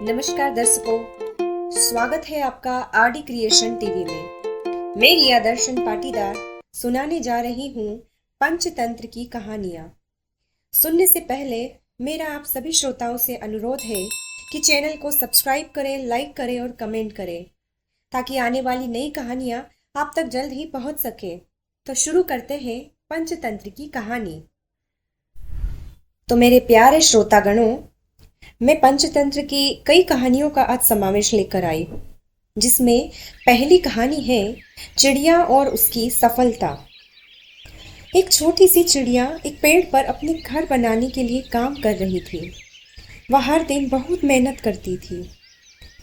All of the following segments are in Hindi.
नमस्कार दर्शकों, स्वागत है आपका आरडी क्रिएशन टीवी में। मैं रिया दर्शन पाटीदार सुनाने जा रही हूँ पंचतंत्र की कहानियाँ। सुनने से पहले मेरा आप सभी श्रोताओं से अनुरोध है कि चैनल को सब्सक्राइब करें, लाइक करें और कमेंट करें ताकि आने वाली नई कहानियाँ आप तक जल्द ही पहुँच सके। तो शुरू करते हैं पंचतंत्र की कहानी। तो मेरे प्यारे श्रोतागणों, मैं पंचतंत्र की कई कहानियों का आज समावेश लेकर आई, जिसमें पहली कहानी है चिड़िया और उसकी सफलता। एक छोटी सी चिड़िया एक पेड़ पर अपने घर बनाने के लिए काम कर रही थी। वह हर दिन बहुत मेहनत करती थी।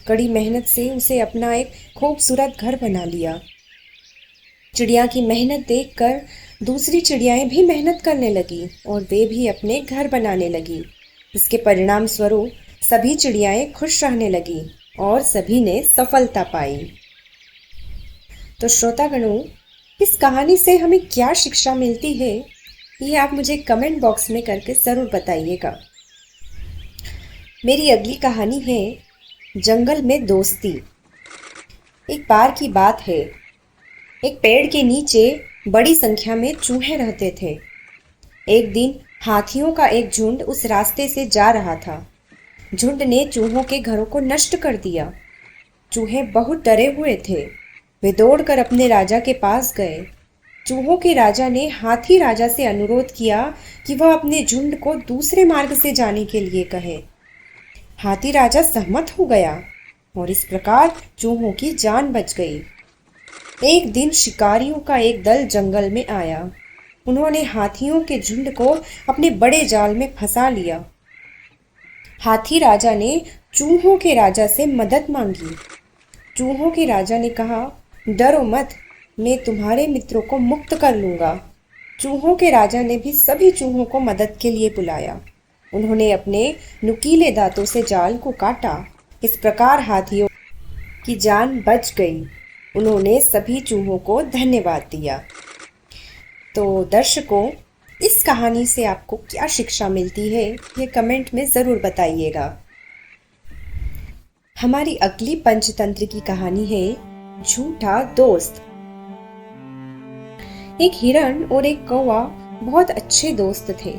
कड़ी मेहनत से उसे अपना एक खूबसूरत घर बना लिया। चिड़िया की मेहनत देखकर दूसरी चिड़ियाएं भी मेहनत करने लगी और वे भी अपने घर बनाने लगी। इसके परिणाम स्वरूप सभी चिड़ियाएं खुश रहने लगी और सभी ने सफलता पाई। तो श्रोतागणों, इस कहानी से हमें क्या शिक्षा मिलती है, ये आप मुझे कमेंट बॉक्स में करके जरूर बताइएगा। मेरी अगली कहानी है जंगल में दोस्ती। एक बार की बात है, एक पेड़ के नीचे बड़ी संख्या में चूहे रहते थे। एक दिन हाथियों का एक झुंड उस रास्ते से जा रहा था। झुंड ने चूहों के घरों को नष्ट कर दिया। चूहे बहुत डरे हुए थे। वे दौड़कर अपने राजा के पास गए। चूहों के राजा ने हाथी राजा से अनुरोध किया कि वह अपने झुंड को दूसरे मार्ग से जाने के लिए कहे। हाथी राजा सहमत हो गया और इस प्रकार चूहों की जान बच गई। एक दिन शिकारियों का एक दल जंगल में आया। उन्होंने हाथियों के झुंड को अपने बड़े जाल में फंसा लिया। हाथी राजा ने चूहों के राजा से मदद मांगी। चूहों के राजा ने कहा, डरो मत, मैं तुम्हारे मित्रों को मुक्त कर लूंगा। चूहों के राजा ने भी सभी चूहों को मदद के लिए बुलाया। उन्होंने अपने नुकीले दांतों से जाल को काटा। इस प्रकार हाथियों की जान बच गई। उन्होंने सभी चूहों को धन्यवाद दिया। तो दर्शकों, इस कहानी से आपको क्या शिक्षा मिलती है, ये कमेंट में ज़रूर बताइएगा। हमारी अगली पंचतंत्र की कहानी है झूठा दोस्त। एक हिरण और एक कौवा बहुत अच्छे दोस्त थे।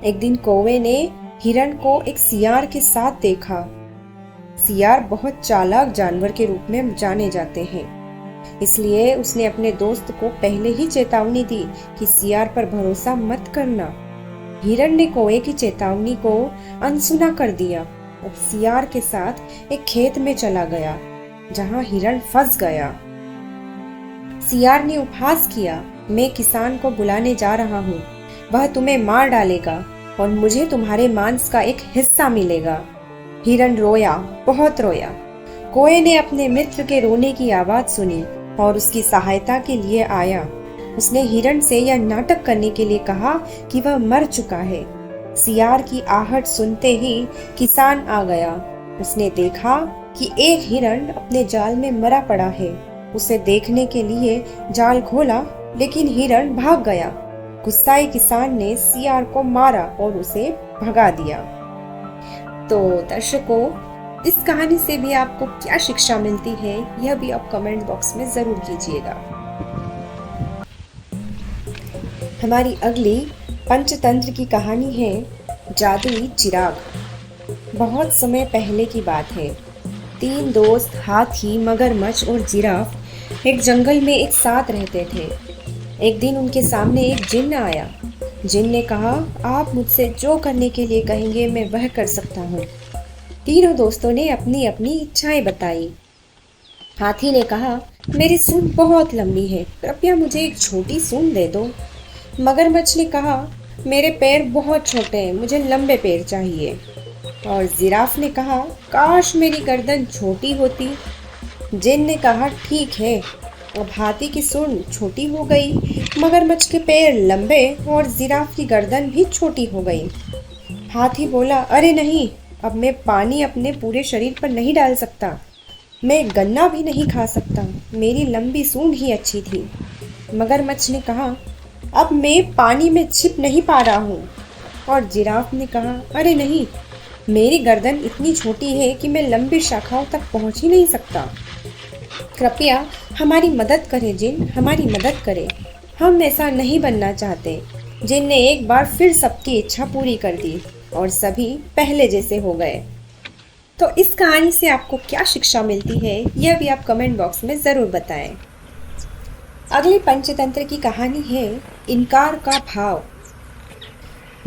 एक दिन कौवे ने हिरण को एक सियार के साथ देखा। सियार बहुत चालाक जानवर के रूप में जाने जाते हैं, इसलिए उसने अपने दोस्त को पहले ही चेतावनी दी कि सियार पर भरोसा मत करना। हिरण ने कौवे की चेतावनी को अनसुना कर दिया और सियार के साथ एक खेत में चला गया, जहां हिरण फंस गया। सियार ने उपहास किया, मैं किसान को बुलाने जा रहा हूँ, वह तुम्हें मार डालेगा और मुझे तुम्हारे मांस का एक हिस्सा मिलेगा। हिरण रोया, बहुत रोया। कौवे ने अपने मित्र के रोने की आवाज सुनी और उसकी सहायता के लिए आया। उसने हिरण से यह नाटक करने के लिए कहा कि वह मर चुका है। सियार की आहट सुनते ही किसान आ गया। उसने देखा कि एक हिरण अपने जाल में मरा पड़ा है। उसे देखने के लिए जाल खोला, लेकिन हिरण भाग गया। गुस्साए किसान ने सियार को मारा और उसे भगा दिया। तो दर्शकों, इस कहानी से भी आपको क्या शिक्षा मिलती है, यह भी आप कमेंट बॉक्स में जरूर कीजिएगा। हमारी अगली पंचतंत्र की कहानी है जादुई चिराग। बहुत समय पहले की बात है। 3 दोस्त हाथी, मगरमच्छ और जिराफ एक जंगल में एक साथ रहते थे। एक दिन उनके सामने एक जिन्न आया। जिन्न ने कहा, आप मुझसे जो करने के लिए कहेंगे मैं वह कर सकता हूँ। तीनों दोस्तों ने अपनी अपनी इच्छाएं बताई। हाथी ने कहा, मेरी सूंड बहुत लंबी है, कृपया मुझे एक छोटी सूंड दे दो। मगरमच्छ ने कहा, मेरे पैर बहुत छोटे हैं, मुझे लंबे पैर चाहिए। और जिराफ ने कहा, काश मेरी गर्दन छोटी होती। जिन ने कहा, ठीक है। अब हाथी की सूंड छोटी हो गई, मगरमच्छ के पैर लंबे और जिराफ की गर्दन भी छोटी हो गई। हाथी बोला, अरे नहीं, अब मैं पानी अपने पूरे शरीर पर नहीं डाल सकता, मैं गन्ना भी नहीं खा सकता, मेरी लंबी सूंड ही अच्छी थी। मगरमच्छ ने कहा, अब मैं पानी में छिप नहीं पा रहा हूँ। और जिराफ ने कहा, अरे नहीं, मेरी गर्दन इतनी छोटी है कि मैं लंबी शाखाओं तक पहुंच ही नहीं सकता। कृपया हमारी मदद करें जिन, हमारी मदद करें। हम ऐसा नहीं बनना चाहते। जिन ने एक बार फिर सबकी इच्छा पूरी कर दी और सभी पहले जैसे हो गए। तो इस कहानी से आपको क्या शिक्षा मिलती है, यह भी आप कमेंट बॉक्स में ज़रूर बताएं। अगली पंचतंत्र की कहानी है इनकार का भाव।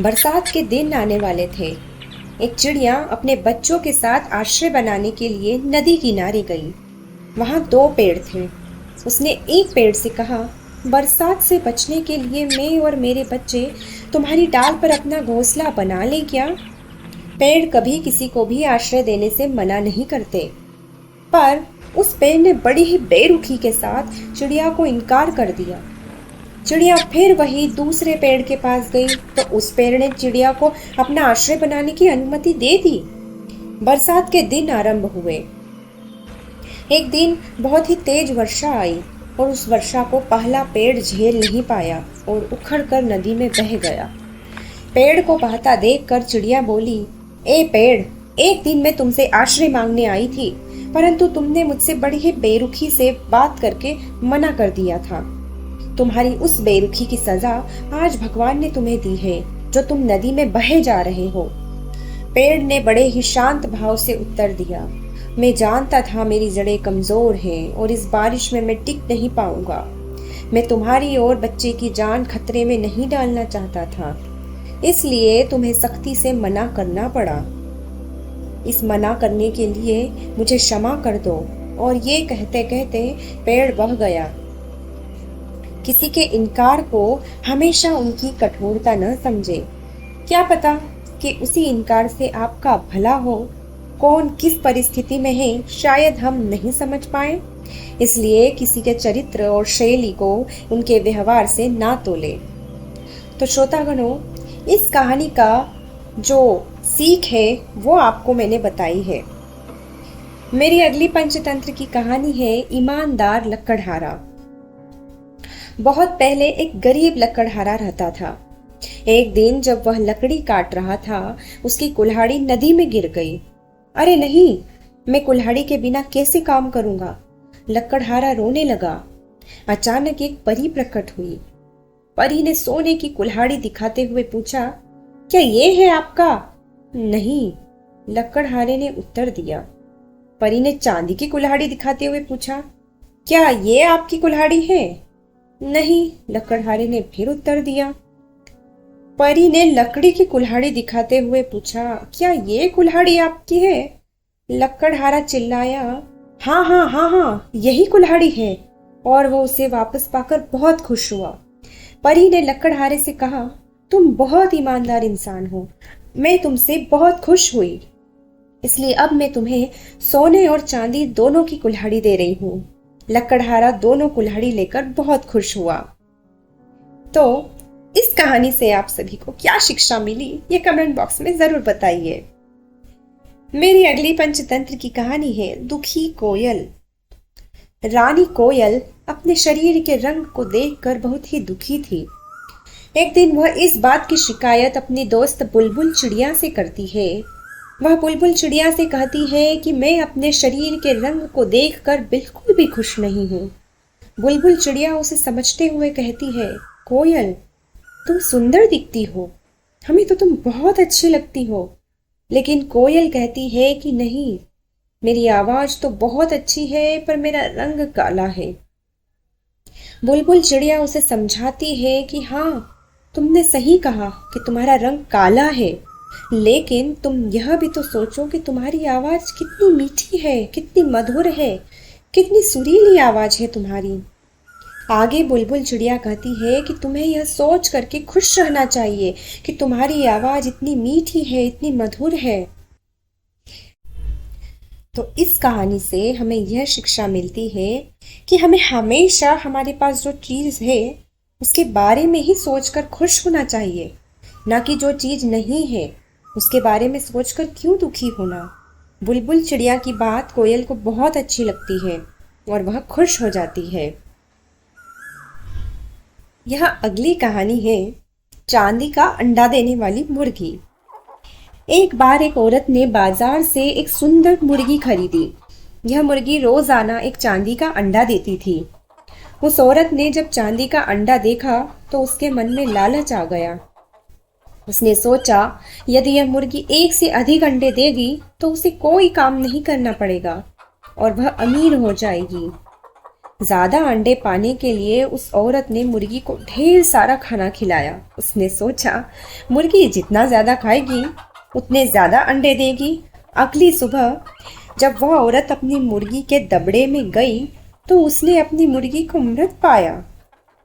बरसात के दिन आने वाले थे। एक चिड़िया अपने बच्चों के साथ आश्रय बनाने के लिए नदी किनारे गई। वहां दो पेड़ थे। उसने एक पेड़ से कहा, बरसात से बचने के लिए मैं और मेरे बच्चे तुम्हारी डाल पर अपना घोंसला बना लें क्या? पेड़ कभी किसी को भी आश्रय देने से मना नहीं करते, पर उस पेड़ ने बड़ी ही बेरुखी के साथ चिड़िया को इनकार कर दिया। चिड़िया फिर वही दूसरे पेड़ के पास गई तो उस पेड़ ने चिड़िया को अपना आश्रय बनाने की अनुमति दे दी। बरसात के दिन आरंभ हुए। एक दिन बहुत ही तेज वर्षा आई और उस वर्षा को पहला पेड़ झेल नहीं पाया और उखड़कर नदी में बह गया। पेड़ को बहता देखकर चिड़िया बोली, ए पेड़, एक दिन मैं तुमसे आश्रय मांगने आई थी, परंतु तुमने मुझसे बड़ी ही बेरुखी से बात करके मना कर दिया था। तुम्हारी उस बेरुखी की सजा आज भगवान ने तुम्हें दी है, जो तुम नदी में बहे जा रहे हो। पेड़ ने बड़े ही शांत भाव से उत्तर दिया, मैं जानता था मेरी जड़ें कमजोर हैं और इस बारिश में मैं टिक नहीं पाऊंगा। मैं तुम्हारी और बच्चे की जान खतरे में नहीं डालना चाहता था, इसलिए तुम्हें सख्ती से मना करना पड़ा। इस मना करने के लिए मुझे क्षमा कर दो। और ये कहते कहते पेड़ बह गया। किसी के इनकार को हमेशा उनकी कठोरता न समझे। क्या पता कि उसी इनकार से आपका भला हो। कौन किस परिस्थिति में है शायद हम नहीं समझ पाए, इसलिए किसी के चरित्र और शैली को उनके व्यवहार से ना तोले। तो श्रोतागणों, इस कहानी का जो सीख है वो आपको मैंने बताई है। मेरी अगली पंचतंत्र की कहानी है ईमानदार लकड़हारा। बहुत पहले एक गरीब लकड़हारा रहता था। एक दिन जब वह लकड़ी काट रहा था, उसकी कुल्हाड़ी नदी में गिर गई। अरे नहीं, मैं कुल्हाड़ी के बिना कैसे काम करूंगा? लकड़हारा रोने लगा। अचानक एक परी प्रकट हुई। परी ने सोने की कुल्हाड़ी दिखाते हुए पूछा, क्या ये है आपका? नहीं, लकड़हारे ने उत्तर दिया। परी ने चांदी की कुल्हाड़ी दिखाते हुए पूछा, क्या ये आपकी कुल्हाड़ी है? नहीं, लकड़हारे ने फिर उत्तर दिया। परी ने लकड़ी की कुल्हाड़ी दिखाते हुए पूछा, क्या ये कुल्हाड़ी आपकी है? लकड़हारा चिल्लाया, हाँ हाँ हाँ हाँ, यही कुल्हाड़ी है। और वो उसे वापस पाकर बहुत खुश हुआ। परी ने लकड़हारे से कहा, तुम बहुत ईमानदार इंसान हो, मैं तुमसे बहुत खुश हुई, इसलिए अब मैं तुम्हें सोने और चांदी दोनों की कुल्हाड़ी दे रही हूँ। लकड़हारा दोनों कुल्हाड़ी लेकर बहुत खुश हुआ। तो इस कहानी से आप सभी को क्या शिक्षा मिली, ये कमेंट बॉक्स में जरूर बताइए। मेरी अगली पंचतंत्र की कहानी है दुखी कोयल। रानी कोयल अपने शरीर के रंग को देखकर बहुत ही दुखी थी। एक दिन वह इस बात की शिकायत अपनी दोस्त बुलबुल चिड़िया से करती है। वह बुलबुल चिड़िया से कहती है कि मैं अपने शरीर के रंग को देखकर बिल्कुल भी खुश नहीं हूँ। बुलबुल चिड़िया उसे समझते हुए कहती है, कोयल, तुम सुंदर दिखती हो, हमें तो तुम बहुत अच्छी लगती हो। लेकिन कोयल कहती है कि नहीं, मेरी आवाज तो बहुत अच्छी है, पर मेरा रंग काला है। बुलबुल चिड़िया उसे समझाती है कि हाँ, तुमने सही कहा कि तुम्हारा रंग काला है, लेकिन तुम यह भी तो सोचो कि तुम्हारी आवाज कितनी मीठी है, कितनी मधुर है, कितनी सुरीली आवाज है तुम्हारी। आगे बुलबुल चिड़िया कहती है कि तुम्हें यह सोच करके खुश रहना चाहिए कि तुम्हारी आवाज इतनी मीठी है, इतनी मधुर है। तो इस कहानी से हमें यह शिक्षा मिलती है कि हमें हमेशा हमारे पास जो चीज है उसके बारे में ही सोचकर खुश होना चाहिए, ना कि जो चीज नहीं है उसके बारे में सोचकर क्यों दुखी होना। बुलबुल चिड़िया की बात कोयल को बहुत अच्छी लगती है और वह खुश हो जाती है। यह अगली कहानी है चांदी का अंडा देने वाली मुर्गी। एक बार एक औरत ने बाजार से एक सुंदर मुर्गी खरीदी। यह मुर्गी रोजाना एक चांदी का अंडा देती थी। उस औरत ने जब चांदी का अंडा देखा तो उसके मन में लालच आ गया। उसने सोचा, यदि यह मुर्गी एक से अधिक अंडे देगी तो उसे कोई काम नहीं करना पड़ेगा और वह अमीर हो जाएगी। ज्यादा अंडे पाने के लिए उस औरत ने मुर्गी को ढेर सारा खाना खिलाया। उसने सोचा, मुर्गी जितना ज्यादा खाएगी उतने ज्यादा अंडे देगी। अगली सुबह जब वह औरत अपनी मुर्गी के दबड़े में गई तो उसने अपनी मुर्गी को मृत पाया।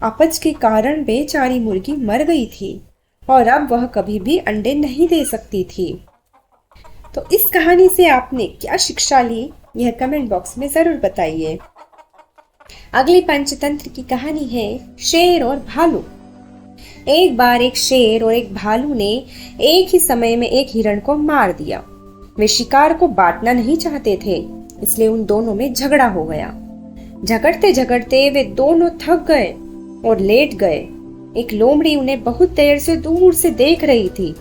अपच के कारण बेचारी मुर्गी मर गई थी और अब वह कभी भी अंडे नहीं दे सकती थी। तो इस कहानी से आपने क्या शिक्षा ली, यह कमेंट बॉक्स में जरूर बताइए। अगली पंचतंत्र की कहानी है शेर और भालू। एक बार एक शेर और एक भालू ने एक ही समय में एक हिरण को मार दिया। वे शिकार को बांटना नहीं चाहते थे, इसलिए उन दोनों में झगड़ा हो गया। झगड़ते झगड़ते वे दोनों थक गए और लेट गए। एक लोमड़ी उन्हें बहुत देर से दूर से देख रही थी।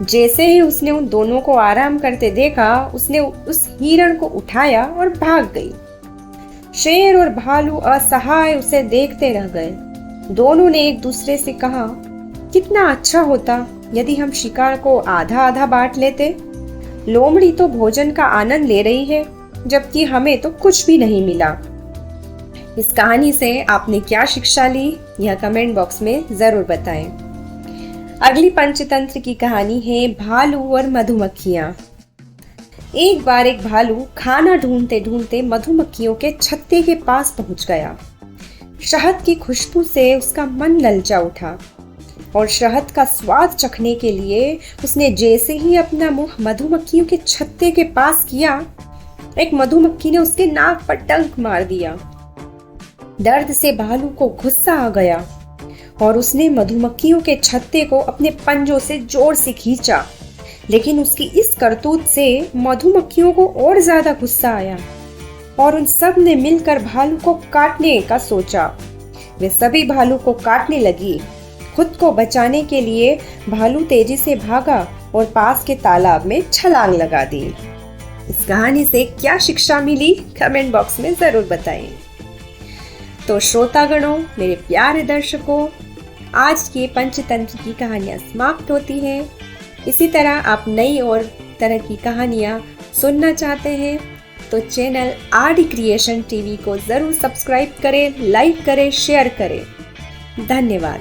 जैसे ही उसने उन दोनों को आराम करते देखा, उसने उस हिरण को उठाया और भाग गई। शेर और भालू असहाय उसे देखते रह गए। दोनों ने एक दूसरे से कहा, कितना अच्छा होता यदि हम शिकार को आधा आधा बांट लेते। लोमड़ी तो भोजन का आनंद ले रही है, जबकि हमें तो कुछ भी नहीं मिला। इस कहानी से आपने क्या शिक्षा ली, यह कमेंट बॉक्स में जरूर बताएं। अगली पंचतंत्र की कहानी है भालू और मधुमक्खियां। एक बार एक भालू खाना ढूंढते ढूंढते मधुमक्खियों के छत्ते के पास पहुंच गया। शहद की खुशबू से उसका मन ललचा उठा और शहद का स्वाद चखने के लिए उसने जैसे ही अपना मुंह मधुमक्खियों के छत्ते के पास किया, एक मधुमक्खी ने उसके नाक पर डंक मार दिया। दर्द से भालू को गुस्सा आ गया और उसने मधुमक्खियों के छत्ते को अपने पंजों से जोर से खींचा। लेकिन उसकी इस करतूत से मधुमक्खियों को और ज्यादा गुस्सा आया और उन सब ने मिलकर भालू को काटने का सोचा। वे सभी भालू को काटने लगी। खुद को बचाने के लिए भालू तेजी से भागा और पास के तालाब में छलांग लगा दी। इस कहानी से क्या शिक्षा मिली, कमेंट बॉक्स में जरूर बताएं। तो श्रोतागणों, मेरे प्यारे दर्शकों, आज की पंचतंत्र की कहानियां समाप्त होती हैं। इसी तरह आप नई और तरह की कहानियां सुनना चाहते हैं तो चैनल आरडी क्रिएशन टीवी को जरूर सब्सक्राइब करें, लाइक करें, शेयर करें। धन्यवाद।